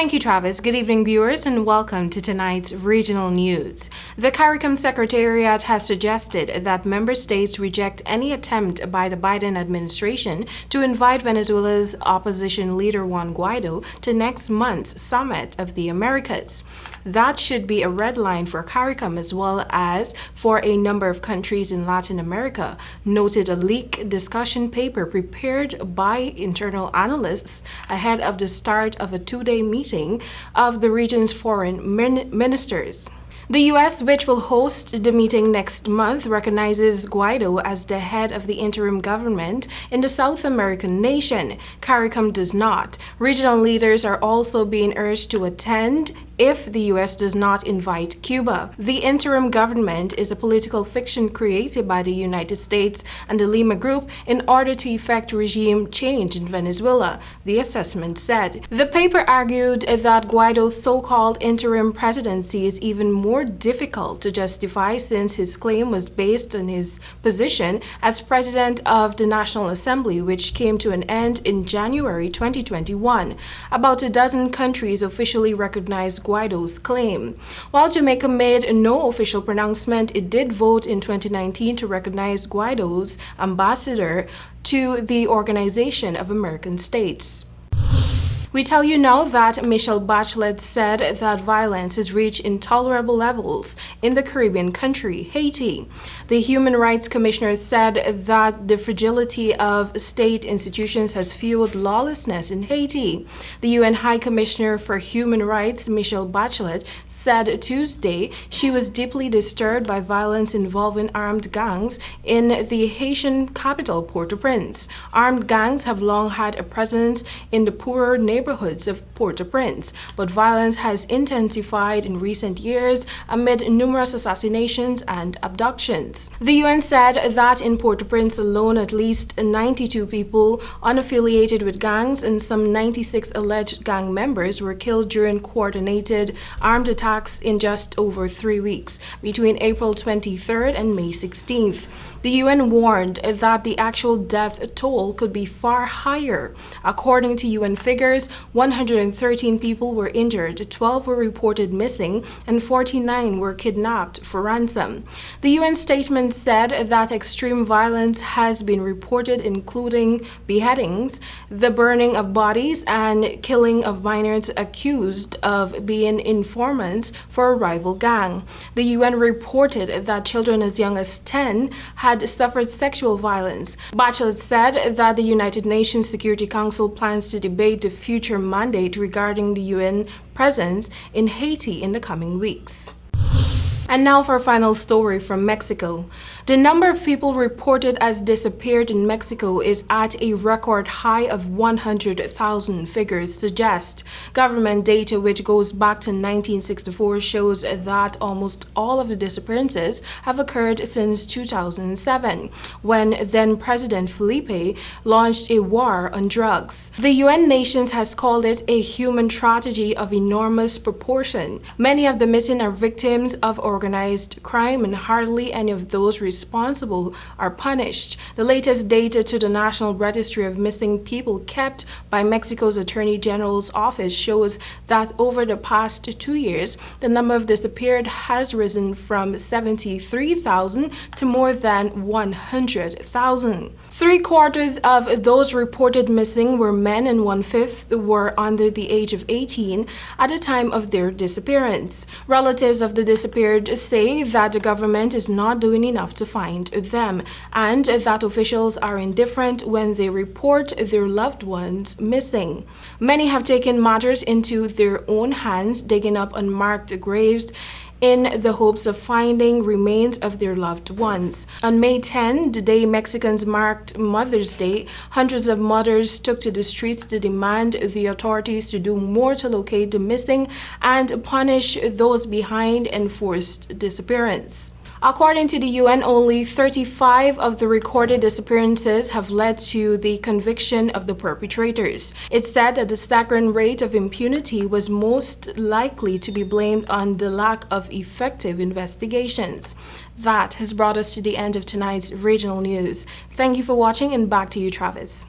Thank you, Travis. Good evening, viewers, and welcome to tonight's regional news. The CARICOM Secretariat has suggested that member states reject any attempt by the Biden administration to invite Venezuela's opposition leader Juan Guaido to next month's Summit of the Americas. That should be a red line for CARICOM as well as for a number of countries in Latin America, noted a leaked discussion paper prepared by internal analysts ahead of the start of a two-day meeting of the region's foreign ministers. The U.S., which will host the meeting next month, recognizes Guaido as the head of the interim government in the South American nation. CARICOM does not. Regional leaders are also being urged to attend if the U.S. does not invite Cuba. The interim government is a political fiction created by the United States and the Lima Group in order to effect regime change in Venezuela, the assessment said. The paper argued that Guaido's so-called interim presidency is even more difficult to justify since his claim was based on his position as president of the National Assembly, which came to an end in January 2021. About a dozen countries officially recognized Guaido's claim. While Jamaica made no official pronouncement, it did vote in 2019 to recognize Guaido's ambassador to the Organization of American States. We tell you now that Michelle Bachelet said that violence has reached intolerable levels in the Caribbean country, Haiti. The Human Rights Commissioner said that the fragility of state institutions has fueled lawlessness in Haiti. The UN High Commissioner for Human Rights, Michelle Bachelet, said Tuesday she was deeply disturbed by violence involving armed gangs in the Haitian capital, Port-au-Prince. Armed gangs have long had a presence in the poorer neighborhoods of Port-au-Prince, but violence has intensified in recent years amid numerous assassinations and abductions. The UN said that in Port-au-Prince alone, at least 92 people unaffiliated with gangs and some 96 alleged gang members were killed during coordinated armed attacks in just over 3 weeks, between April 23rd and May 16th. The UN warned that the actual death toll could be far higher. According to UN figures, 113 people were injured, 12 were reported missing, and 49 were kidnapped for ransom. The UN statement said that extreme violence has been reported, including beheadings, the burning of bodies, and killing of minors accused of being informants for a rival gang. The UN reported that children as young as 10 had suffered sexual violence. Bachelet said that the United Nations Security Council plans to debate the future mandate regarding the UN presence in Haiti in the coming weeks. And now for a final story from Mexico. The number of people reported as disappeared in Mexico is at a record high of 100,000. Figures suggest. Government data, which goes back to 1964, shows that almost all of the disappearances have occurred since 2007, when then-President Felipe launched a war on drugs. The UN Nations has called it a human tragedy of enormous proportion. Many of the missing are victims of organized crime, and hardly any of those responsible are punished. The latest data to the National Registry of Missing People kept by Mexico's Attorney General's office shows that over the past 2 years, the number of disappeared has risen from 73,000 to more than 100,000. 3/4 of those reported missing were men and 1/5 were under the age of 18 at the time of their disappearance. Relatives of the disappeared say that the government is not doing enough to find them, and that officials are indifferent when they report their loved ones missing. Many have taken matters into their own hands, digging up unmarked graves in the hopes of finding remains of their loved ones. On May 10, the day Mexicans marked Mother's Day, hundreds of mothers took to the streets to demand the authorities to do more to locate the missing and punish those behind enforced disappearance. According to the UN, only 35 of the recorded disappearances have led to the conviction of the perpetrators. It said that the staggering rate of impunity was most likely to be blamed on the lack of effective investigations. That has brought us to the end of tonight's regional news. Thank you for watching, and back to you, Travis.